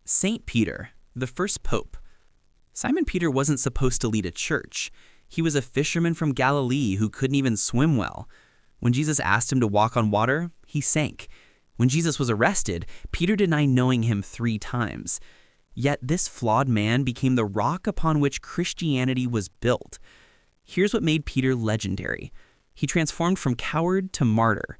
Saint Peter, the first pope. Simon Peter wasn't supposed to lead a church. He was a fisherman from Galilee who couldn't even swim well. When Jesus asked him to walk on water, he sank. When Jesus was arrested, Peter denied knowing him 3 times. Yet this flawed man became the rock upon which Christianity was built. Here's what made Peter legendary. He transformed from coward to martyr.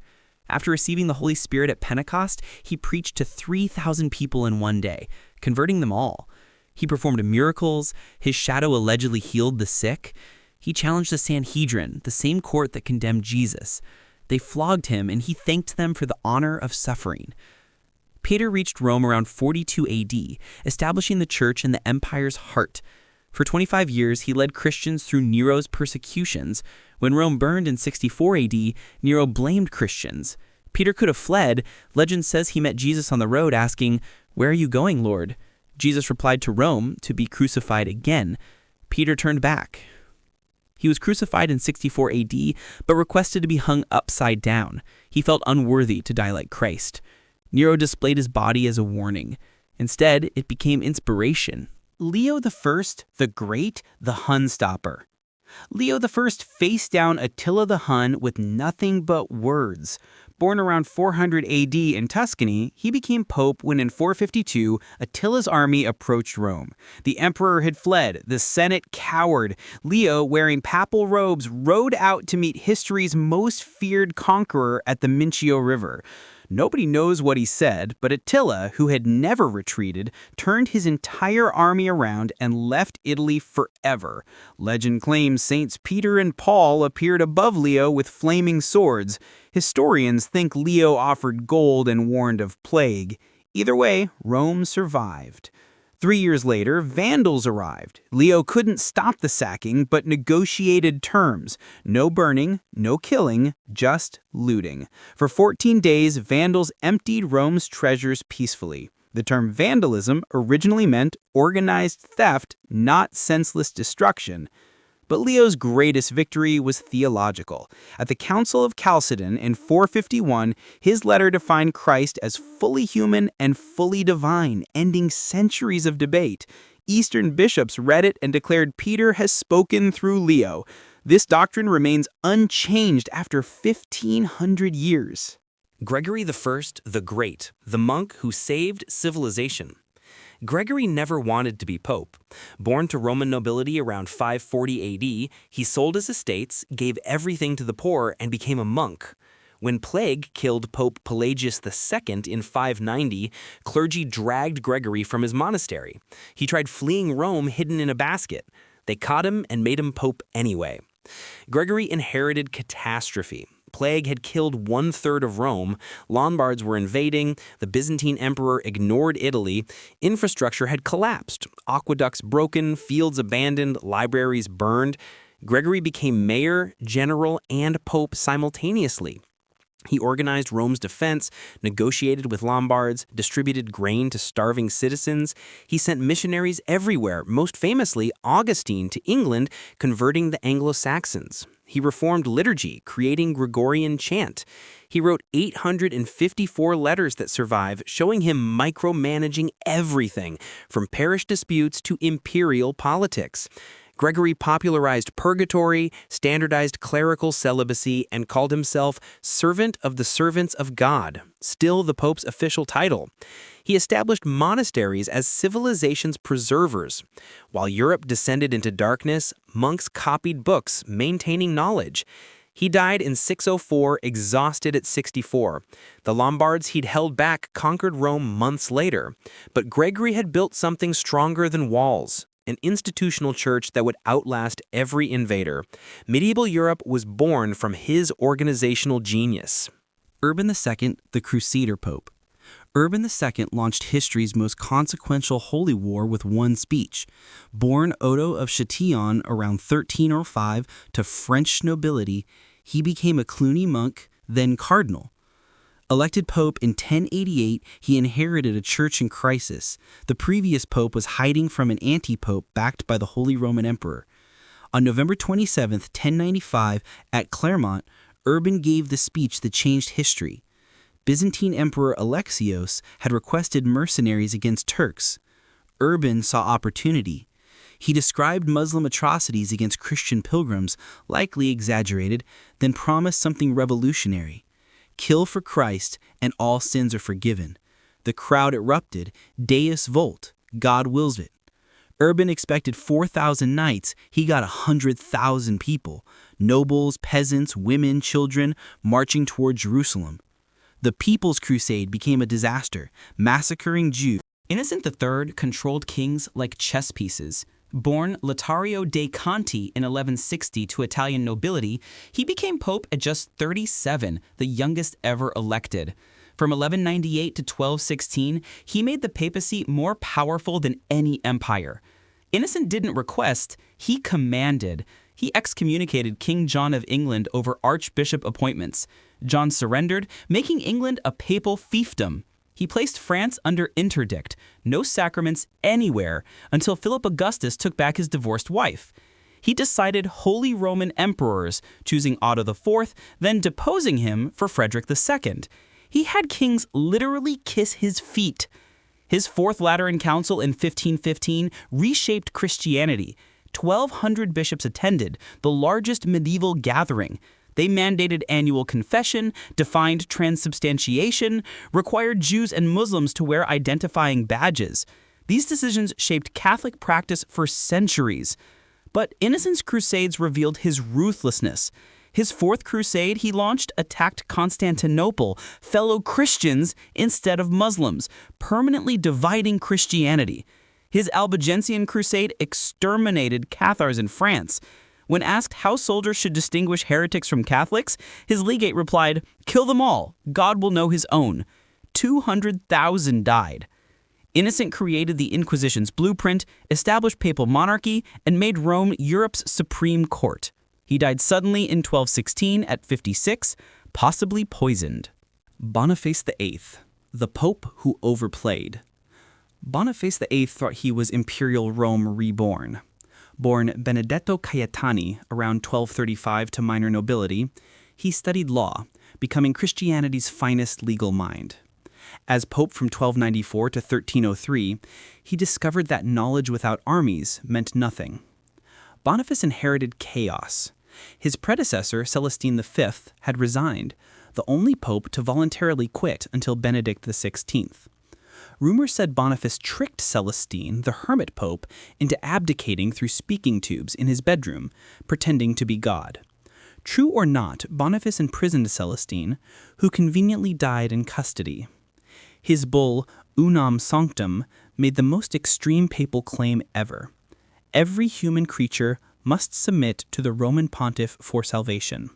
After receiving the Holy Spirit at Pentecost, he preached to 3,000 people in one day, converting them all. He performed miracles. His shadow allegedly healed the sick. He challenged the Sanhedrin, the same court that condemned Jesus. They flogged him, and he thanked them for the honor of suffering. Peter reached Rome around 42 AD, establishing the church in the empire's heart. For 25 years, he led Christians through Nero's persecutions. When Rome burned in 64 AD, Nero blamed Christians. Peter could have fled. Legend says he met Jesus on the road asking, "Where are you going, Lord?" Jesus replied to Rome to be crucified again. Peter turned back. He was crucified in 64 AD, but requested to be hung upside down. He felt unworthy to die like Christ. Nero displayed his body as a warning. Instead, it became inspiration. Leo I the Great, the Hun stopper. Leo I faced down Attila the Hun with nothing but words. Born around 400 AD in Tuscany, he became pope when in 452, Attila's army approached Rome. The emperor had fled, the Senate cowered. Leo, wearing papal robes, rode out to meet history's most feared conqueror at the Mincio River. Nobody knows what he said, but Attila, who had never retreated, turned his entire army around and left Italy forever. Legend claims Saints Peter and Paul appeared above Leo with flaming swords. Historians think Leo offered gold and warned of plague. Either way, Rome survived. 3 years later, Vandals arrived. Leo couldn't stop the sacking, but negotiated terms. No burning, no killing, just looting. For 14 days, Vandals emptied Rome's treasures peacefully. The term vandalism originally meant organized theft, not senseless destruction. But Leo's greatest victory was theological. At the Council of Chalcedon in 451, his letter defined Christ as fully human and fully divine, ending centuries of debate. Eastern bishops read it and declared Peter has spoken through Leo. This doctrine remains unchanged after 1,500 years. Gregory I the Great, the monk who saved civilization. Gregory never wanted to be pope. Born to Roman nobility around 540 AD, he sold his estates, gave everything to the poor, and became a monk. When plague killed Pope Pelagius II in 590, clergy dragged Gregory from his monastery. He tried fleeing Rome hidden in a basket. They caught him and made him pope anyway. Gregory inherited catastrophe. Plague had killed 1/3 of Rome, Lombards were invading, the Byzantine emperor ignored Italy, infrastructure had collapsed, aqueducts broken, fields abandoned, libraries burned. Gregory became mayor, general, and pope simultaneously. He organized Rome's defense, negotiated with Lombards, distributed grain to starving citizens. He sent missionaries everywhere, most famously Augustine to England, converting the Anglo-Saxons. He reformed liturgy, creating Gregorian chant. He wrote 854 letters that survive, showing him micromanaging everything, from parish disputes to imperial politics. Gregory popularized purgatory, standardized clerical celibacy, and called himself servant of the servants of God, still the Pope's official title. He established monasteries as civilization's preservers. While Europe descended into darkness, monks copied books, maintaining knowledge. He died in 604, exhausted at 64. The Lombards he'd held back conquered Rome months later. But Gregory had built something stronger than walls. An institutional church that would outlast every invader. Medieval Europe was born from his organizational genius. Urban II, the Crusader Pope. Urban II launched history's most consequential holy war with one speech. Born Odo of Chatillon around 1305 to French nobility, he became a Cluny monk, then cardinal. Elected pope in 1088, he inherited a church in crisis. The previous pope was hiding from an anti-pope backed by the Holy Roman Emperor. On November 27, 1095, at Clermont, Urban gave the speech that changed history. Byzantine Emperor Alexios had requested mercenaries against Turks. Urban saw opportunity. He described Muslim atrocities against Christian pilgrims, likely exaggerated, then promised something revolutionary. Kill for Christ, and all sins are forgiven. The crowd erupted. Deus vult. God wills it. Urban expected 4,000 knights. He got 100,000 people. Nobles, peasants, women, children, marching toward Jerusalem. The People's Crusade became a disaster, massacring Jews. Innocent III controlled kings like chess pieces. Born Lotario dei Conti in 1160 to Italian nobility, he became pope at just 37, the youngest ever elected. From 1198 to 1216, he made the papacy more powerful than any empire. Innocent didn't request, he commanded. He excommunicated King John of England over archbishop appointments. John surrendered, making England a papal fiefdom. He placed France under interdict, no sacraments anywhere, until Philip Augustus took back his divorced wife. He decided Holy Roman emperors, choosing Otto IV, then deposing him for Frederick II. He had kings literally kiss his feet. His Fourth Lateran Council in 1515 reshaped Christianity. 1,200 bishops attended, the largest medieval gathering. They mandated annual confession, defined transubstantiation, required Jews and Muslims to wear identifying badges. These decisions shaped Catholic practice for centuries. But Innocent's crusades revealed his ruthlessness. His Fourth Crusade he launched attacked Constantinople, fellow Christians instead of Muslims, permanently dividing Christianity. His Albigensian Crusade exterminated Cathars in France. When asked how soldiers should distinguish heretics from Catholics, his legate replied, "Kill them all. God will know his own." 200,000 died. Innocent created the Inquisition's blueprint, established papal monarchy, and made Rome Europe's supreme court. He died suddenly in 1216 at 56, possibly poisoned. Boniface VIII, the Pope who overplayed. Boniface VIII thought he was Imperial Rome reborn. Born Benedetto Caetani around 1235 to minor nobility, he studied law, becoming Christianity's finest legal mind. As Pope from 1294 to 1303, he discovered that knowledge without armies meant nothing. Boniface inherited chaos. His predecessor, Celestine V, had resigned, the only pope to voluntarily quit until Benedict XVI. Rumors said Boniface tricked Celestine, the hermit pope, into abdicating through speaking tubes in his bedroom, pretending to be God. True or not, Boniface imprisoned Celestine, who conveniently died in custody. His bull, Unam Sanctum, made the most extreme papal claim ever. Every human creature must submit to the Roman pontiff for salvation.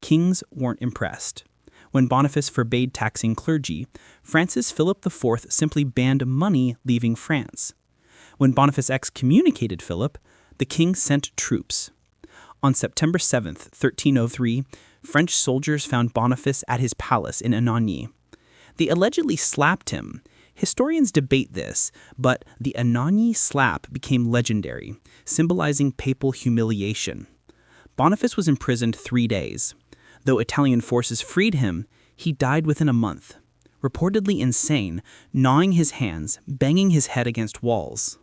Kings weren't impressed. When Boniface forbade taxing clergy, Francis Philip IV simply banned money leaving France. When Boniface excommunicated Philip, the king sent troops. On September 7, 1303, French soldiers found Boniface at his palace in Anagni. They allegedly slapped him. Historians debate this, but the Anagni slap became legendary, symbolizing papal humiliation. Boniface was imprisoned 3 days. Though Italian forces freed him, he died within a month, reportedly insane, gnawing his hands, banging his head against walls.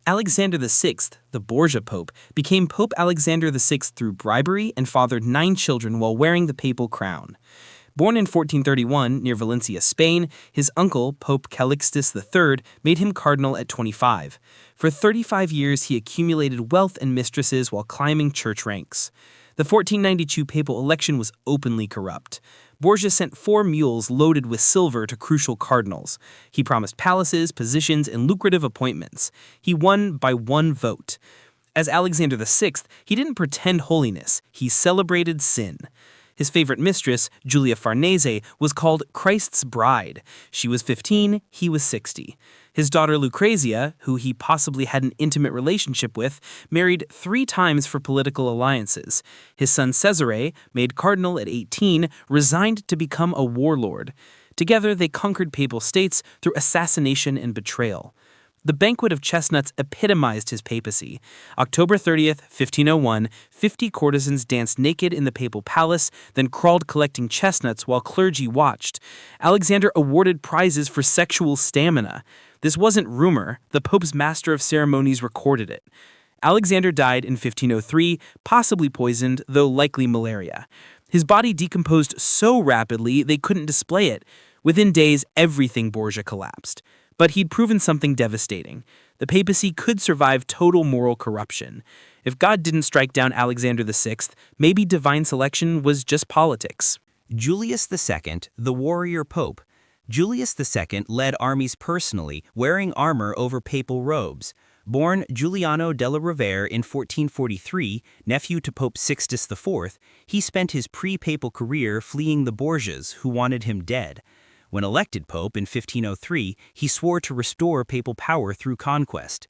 Alexander VI, the Borgia Pope, became Pope Alexander VI through bribery and fathered 9 children while wearing the papal crown. Born in 1431 near Valencia, Spain, his uncle, Pope Calixtus III, made him cardinal at 25. For 35 years, he accumulated wealth and mistresses while climbing church ranks. The 1492 papal election was openly corrupt. Borgia sent 4 mules loaded with silver to crucial cardinals. He promised palaces, positions, and lucrative appointments. He won by 1 vote. As Alexander VI, he didn't pretend holiness, he celebrated sin. His favorite mistress, Julia Farnese, was called Christ's bride. She was 15, he was 60. His daughter Lucrezia, who he possibly had an intimate relationship with, married 3 times for political alliances. His son Cesare, made cardinal at 18, resigned to become a warlord. Together, they conquered papal states through assassination and betrayal. The banquet of chestnuts epitomized his papacy. October 30th, 1501, 50 courtesans danced naked in the papal palace, then crawled collecting chestnuts while clergy watched. Alexander awarded prizes for sexual stamina. This wasn't rumor, the Pope's master of ceremonies recorded it. Alexander died in 1503, possibly poisoned, though likely malaria. His body decomposed so rapidly they couldn't display it. Within days, everything Borgia collapsed. But he'd proven something devastating. The papacy could survive total moral corruption. If God didn't strike down Alexander VI, maybe divine selection was just politics. Julius II, the warrior pope. Julius II led armies personally, wearing armor over papal robes. Born Giuliano della Rovere in 1443, nephew to Pope Sixtus IV, he spent his pre-papal career fleeing the Borgias, who wanted him dead. When elected pope in 1503, he swore to restore papal power through conquest.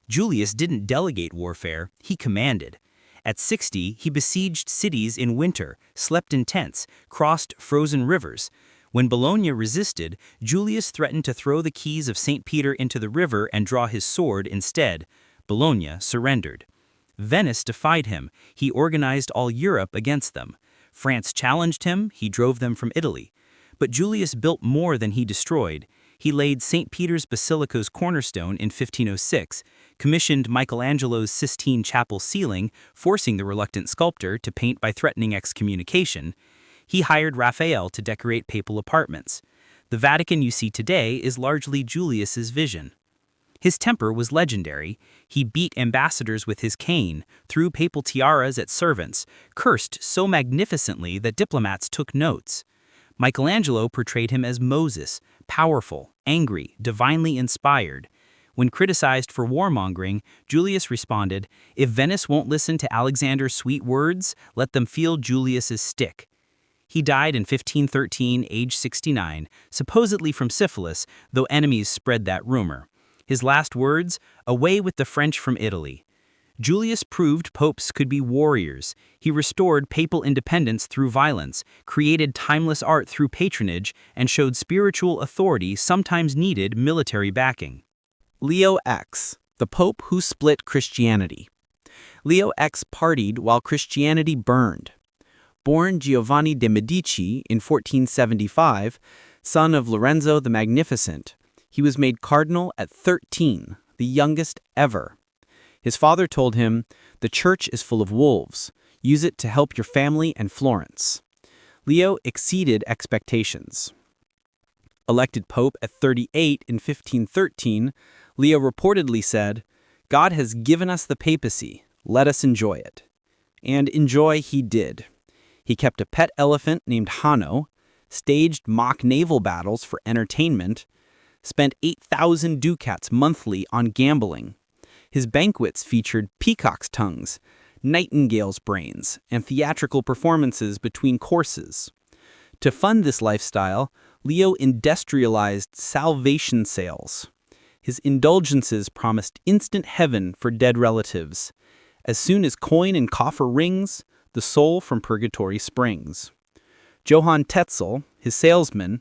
Julius didn't delegate warfare, he commanded. At 60, he besieged cities in winter, slept in tents, crossed frozen rivers. When Bologna resisted, Julius threatened to throw the keys of St. Peter into the river and draw his sword instead. Bologna surrendered. Venice defied him. He organized all Europe against them. France challenged him. He drove them from Italy. But Julius built more than he destroyed. He laid St. Peter's Basilica's cornerstone in 1506, commissioned Michelangelo's Sistine Chapel ceiling, forcing the reluctant sculptor to paint by threatening excommunication. He hired Raphael to decorate papal apartments. The Vatican you see today is largely Julius's vision. His temper was legendary. He beat ambassadors with his cane, threw papal tiaras at servants, cursed so magnificently that diplomats took notes. Michelangelo portrayed him as Moses, powerful, angry, divinely inspired. When criticized for warmongering, Julius responded, "If Venice won't listen to Alexander's sweet words, let them feel Julius's stick." He died in 1513, age 69, supposedly from syphilis, though enemies spread that rumor. His last words, "Away with the French from Italy." Julius proved popes could be warriors. He restored papal independence through violence, created timeless art through patronage, and showed spiritual authority sometimes needed military backing. Leo X, the Pope who split Christianity. Leo X partied while Christianity burned. Born Giovanni de' Medici in 1475, son of Lorenzo the Magnificent, he was made cardinal at 13, the youngest ever. His father told him, "The church is full of wolves. Use it to help your family and Florence." Leo exceeded expectations. Elected pope at 38 in 1513, Leo reportedly said, "God has given us the papacy. Let us enjoy it." And enjoy he did. He kept a pet elephant named Hanno, staged mock naval battles for entertainment, spent 8,000 ducats monthly on gambling. His banquets featured peacock's tongues, nightingale's brains, and theatrical performances between courses. To fund this lifestyle, Leo industrialized salvation sales. His indulgences promised instant heaven for dead relatives. As soon as coin and coffer rings, the soul from purgatory springs. Johann Tetzel, his salesman,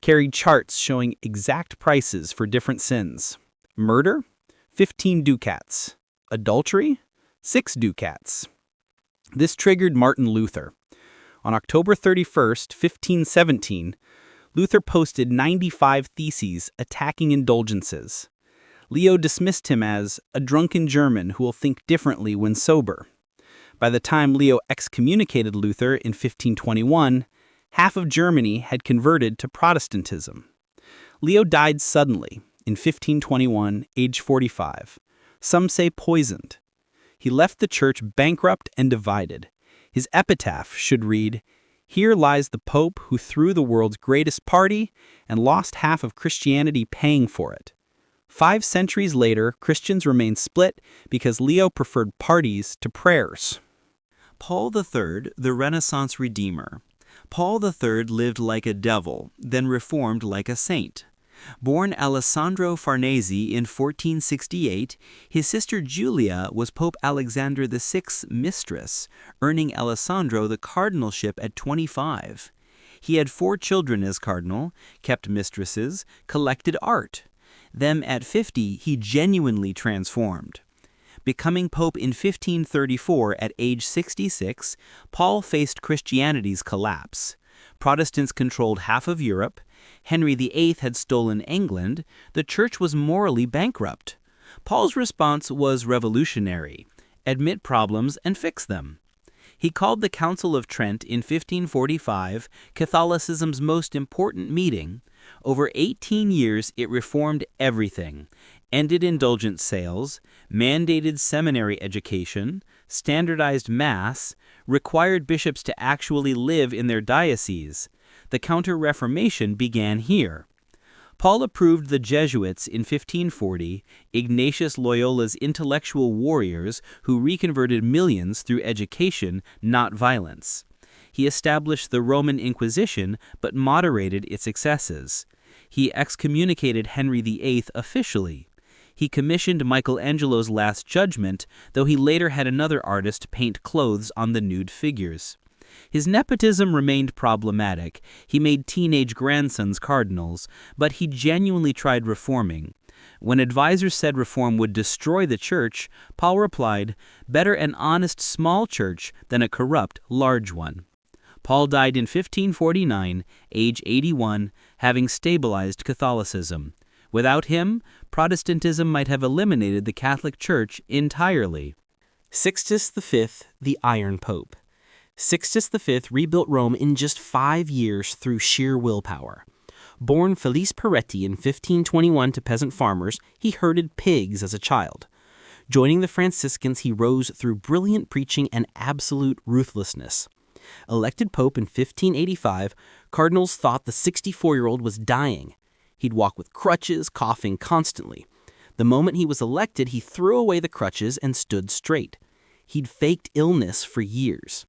carried charts showing exact prices for different sins. Murder? 15 ducats. Adultery? 6 ducats. This triggered Martin Luther. On October 31st, 1517, Luther posted 95 theses attacking indulgences. Leo dismissed him as a drunken German who will think differently when sober. By the time Leo excommunicated Luther in 1521, half of Germany had converted to Protestantism. Leo died suddenly in 1521, age 45. Some say poisoned. He left the church bankrupt and divided. His epitaph should read, "Here lies the Pope who threw the world's greatest party and lost half of Christianity paying for it." 5 centuries later, Christians remained split because Leo preferred parties to prayers. Paul III, the Renaissance Redeemer. Paul III lived like a devil, then reformed like a saint. Born Alessandro Farnese in 1468, his sister Julia was Pope Alexander VI's mistress, earning Alessandro the cardinalship at 25. He had 4 children as cardinal, kept mistresses, collected art. Them at 50, he genuinely transformed. Becoming pope in 1534 at age 66, Paul faced Christianity's collapse. Protestants controlled half of Europe. Henry VIII had stolen England. The church was morally bankrupt. Paul's response was revolutionary: admit problems and fix them. He called the Council of Trent in 1545 Catholicism's most important meeting. Over 18 years, it reformed everything: ended indulgence sales, mandated seminary education, standardized Mass, required bishops to actually live in their dioceses. The Counter-Reformation began here. Paul approved the Jesuits in 1540, Ignatius Loyola's intellectual warriors who reconverted millions through education, not violence. He established the Roman Inquisition but moderated its excesses. He excommunicated Henry VIII officially. He commissioned Michelangelo's Last Judgment, though he later had another artist paint clothes on the nude figures. His nepotism remained problematic. He made teenage grandsons cardinals, but he genuinely tried reforming. When advisors said reform would destroy the church, Paul replied, "Better an honest small church than a corrupt large one." Paul died in 1549, age 81, having stabilized Catholicism. Without him, Protestantism might have eliminated the Catholic Church entirely. Sixtus V, the Iron Pope. Sixtus V rebuilt Rome in just 5 years through sheer willpower. Born Felice Peretti in 1521 to peasant farmers, he herded pigs as a child. Joining the Franciscans, he rose through brilliant preaching and absolute ruthlessness. Elected pope in 1585, cardinals thought the 64-year-old was dying. He'd walk with crutches, coughing constantly. The moment he was elected, he threw away the crutches and stood straight. He'd faked illness for years.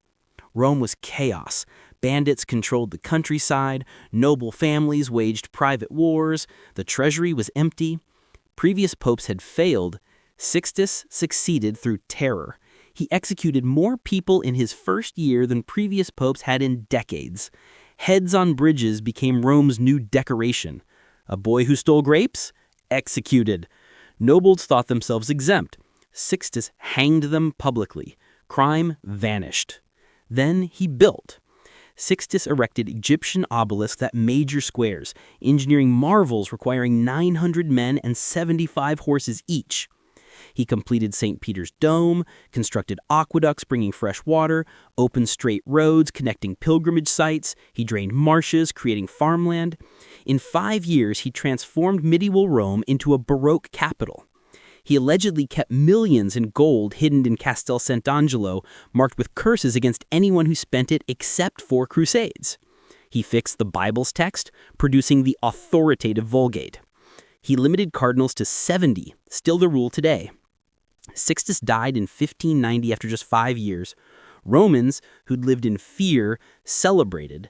Rome was chaos. Bandits controlled the countryside. Noble families waged private wars. The treasury was empty. Previous popes had failed. Sixtus succeeded through terror. He executed more people in his first year than previous popes had in decades. Heads on bridges became Rome's new decoration. A boy who stole grapes? Executed. Nobles thought themselves exempt. Sixtus hanged them publicly. Crime vanished. Then he built. Sixtus erected Egyptian obelisks at major squares, engineering marvels requiring 900 men and 75 horses each. He completed St. Peter's Dome, constructed aqueducts bringing fresh water, opened straight roads connecting pilgrimage sites. He drained marshes, creating farmland. In 5 years, he transformed medieval Rome into a Baroque capital. He allegedly kept millions in gold hidden in Castel Sant'Angelo, marked with curses against anyone who spent it except for Crusades. He fixed the Bible's text, producing the authoritative Vulgate. He limited cardinals to 70, still the rule today. Sixtus died in 1590 after just 5 years. Romans, who'd lived in fear, celebrated.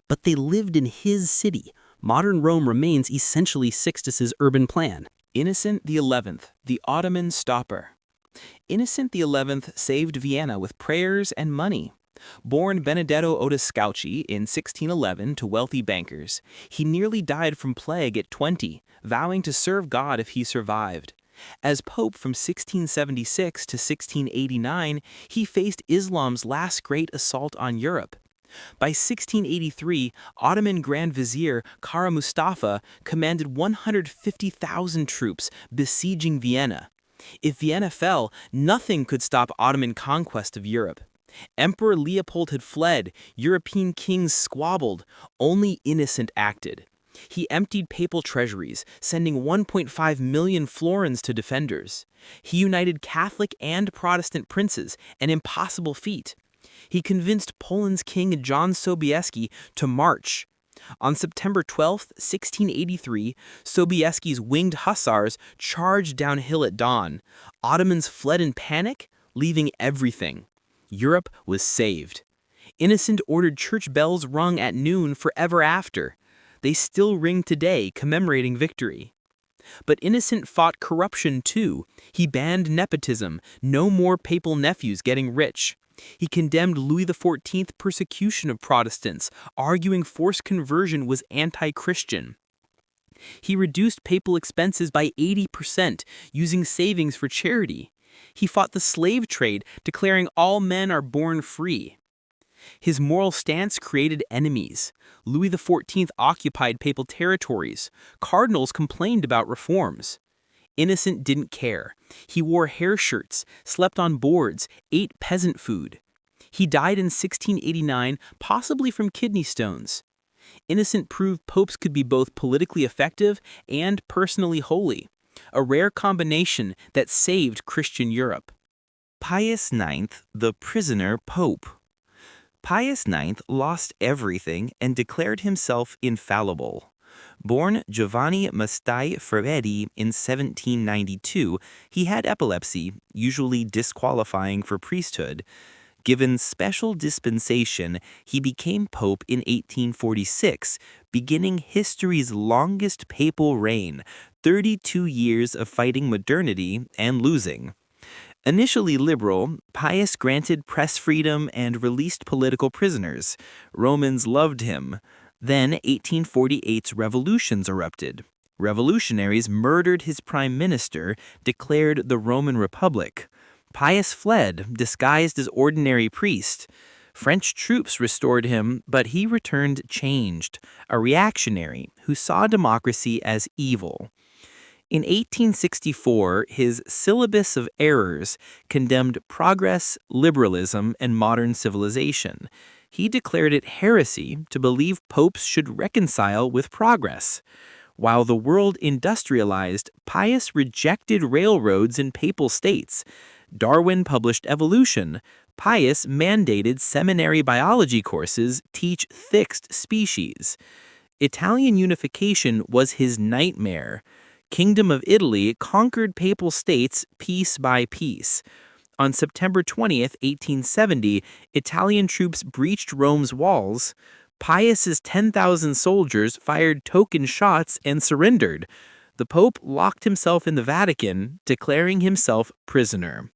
But they lived in his city. Modern Rome remains essentially Sixtus's urban plan. Innocent XI, the Ottoman stopper. Innocent XI saved Vienna with prayers and money. Born Benedetto Odescalchi in 1611 to wealthy bankers, he nearly died from plague at 20, vowing to serve God if he survived. As pope from 1676 to 1689, he faced Islam's last great assault on Europe. By 1683, Ottoman Grand Vizier Kara Mustafa commanded 150,000 troops besieging Vienna. If Vienna fell, nothing could stop Ottoman conquest of Europe. Emperor Leopold had fled, European kings squabbled, only Innocent acted. He emptied papal treasuries, sending 1.5 million florins to defenders. He united Catholic and Protestant princes, an impossible feat. He convinced Poland's king John Sobieski to march. On September 12, 1683, Sobieski's winged hussars charged downhill at dawn. Ottomans fled in panic, leaving everything. Europe was saved. Innocent ordered church bells rung at noon forever after. They still ring today, commemorating victory. But Innocent fought corruption too. He banned nepotism, no more papal nephews getting rich. He condemned Louis XIV's persecution of Protestants, arguing forced conversion was anti-Christian. He reduced papal expenses by 80%, using savings for charity. He fought the slave trade, declaring all men are born free. His moral stance created enemies. Louis XIV occupied papal territories. Cardinals complained about reforms. Innocent didn't care. He wore hair shirts, slept on boards, ate peasant food. He died in 1689, possibly from kidney stones. Innocent proved popes could be both politically effective and personally holy, a rare combination that saved Christian Europe. Pius IX, the prisoner pope. Pius IX lost everything and declared himself infallible. Born Giovanni Mastai Ferretti in 1792, he had epilepsy, usually disqualifying for priesthood. Given special dispensation, he became pope in 1846, beginning history's longest papal reign, 32 years of fighting modernity and losing. Initially liberal, Pius granted press freedom and released political prisoners. Romans loved him. Then 1848's revolutions erupted. Revolutionaries murdered his prime minister, declared the Roman Republic. Pius fled, disguised as ordinary priest. French troops restored him, but he returned changed, a reactionary who saw democracy as evil. In 1864, his Syllabus of Errors condemned progress, liberalism, and modern civilization. He declared it heresy to believe popes should reconcile with progress. While the world industrialized, Pius rejected railroads in papal states. Darwin published evolution. Pius mandated seminary biology courses teach fixed species. Italian unification was his nightmare. Kingdom of Italy conquered papal states piece by piece. On September 20th, 1870, Italian troops breached Rome's walls. Pius's 10,000 soldiers fired token shots and surrendered. The Pope locked himself in the Vatican, declaring himself prisoner.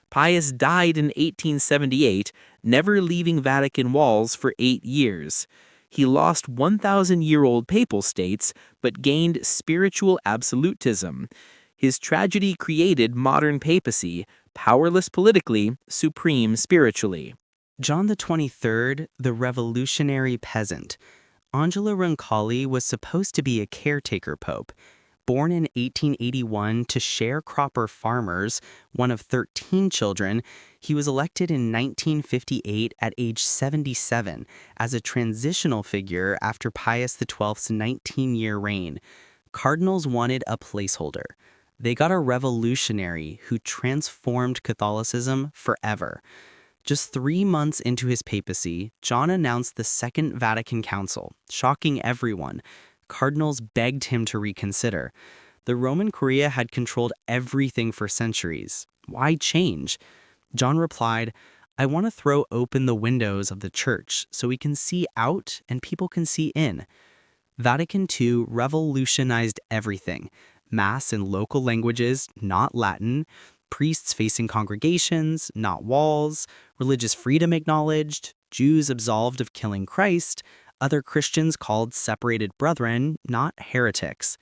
Pius died in 1878, never leaving Vatican walls for 8 years. He lost 1,000-year-old papal states, but gained spiritual absolutism. His tragedy created modern papacy, powerless politically, supreme spiritually. John XXIII, the revolutionary peasant. Angelo Roncalli was supposed to be a caretaker pope. Born in 1881 to sharecropper farmers, one of 13 children, he was elected in 1958 at age 77 as a transitional figure after Pius XII's 19-year reign. Cardinals wanted a placeholder. They got a revolutionary who transformed Catholicism forever. Just 3 months into his papacy, John announced the Second Vatican Council, shocking everyone. Cardinals begged him to reconsider. The Roman Curia had controlled everything for centuries. Why change? John replied, "I want to throw open the windows of the church so we can see out and people can see in." Vatican II revolutionized everything. Mass in local languages, not Latin. Priests facing congregations, not walls. Religious freedom acknowledged. Jews absolved of killing Christ. Other Christians called separated brethren, not heretics.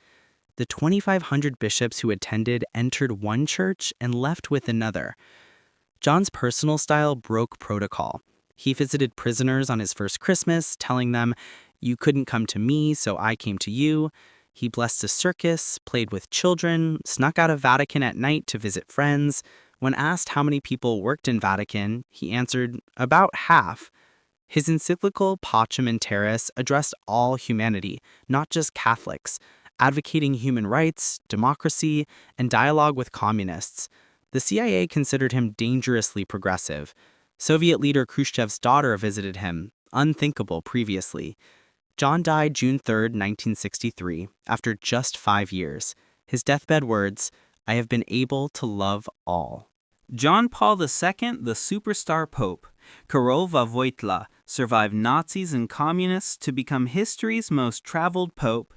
The 2,500 bishops who attended entered one church and left with another. John's personal style broke protocol. He visited prisoners on his first Christmas, telling them, "You couldn't come to me, so I came to you." He blessed a circus, played with children, snuck out of Vatican at night to visit friends. When asked how many people worked in Vatican, he answered, "About half." His encyclical Pacem in Terris addressed all humanity, not just Catholics, advocating human rights, democracy, and dialogue with communists. The CIA considered him dangerously progressive. Soviet leader Khrushchev's daughter visited him, unthinkable previously. John died June 3, 1963, after just 5 years. His deathbed words, "I have been able to love all." John Paul II, the superstar pope. Karol Wojtyła survived Nazis and communists to become history's most traveled pope.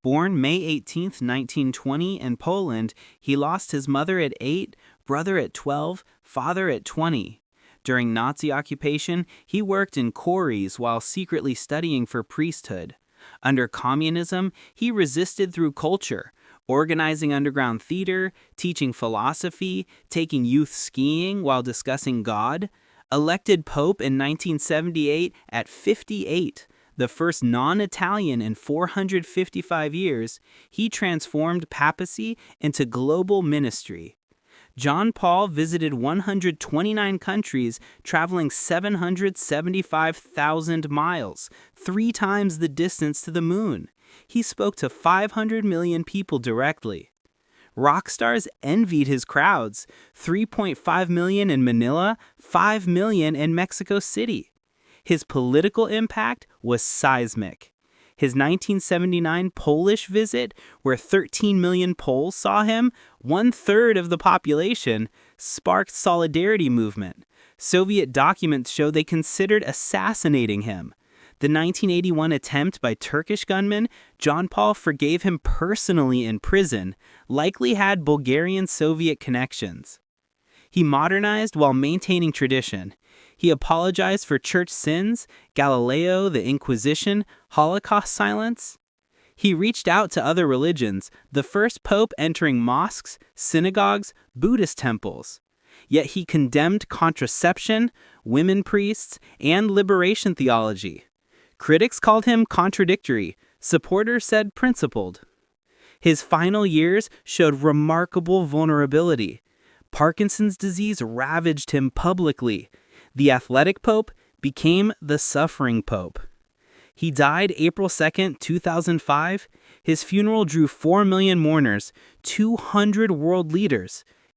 Born May 18, 1920 in Poland, he lost his mother at 8, brother at 12, father at 20. During Nazi occupation, he worked in quarries while secretly studying for priesthood. Under communism, he resisted through culture, organizing underground theater, teaching philosophy, taking youth skiing while discussing God. Elected Pope in 1978 at 58, the first non-Italian in 455 years, he transformed papacy into global ministry. John Paul visited 129 countries, traveling 775,000 miles, 3 times the distance to the moon. He spoke to 500 million people directly. Rock stars envied his crowds, 3.5 million in Manila, 5 million in Mexico City. His political impact was seismic. His 1979 Polish visit, where 13 million Poles saw him, 1/3 of the population, sparked solidarity movement. Soviet documents show they considered assassinating him. The 1981 attempt by Turkish gunmen, John Paul forgave him personally in prison, likely had Bulgarian-Soviet connections. He modernized while maintaining tradition. He apologized for church sins, Galileo, the Inquisition, Holocaust silence. He reached out to other religions, the first pope entering mosques, synagogues, Buddhist temples. Yet he condemned contraception, women priests, and liberation theology. Critics called him contradictory, supporters said principled. His final years showed remarkable vulnerability. Parkinson's disease ravaged him publicly. The athletic pope became the suffering pope. He died April 2, 2005. His funeral drew 4 million mourners, 200 world leaders.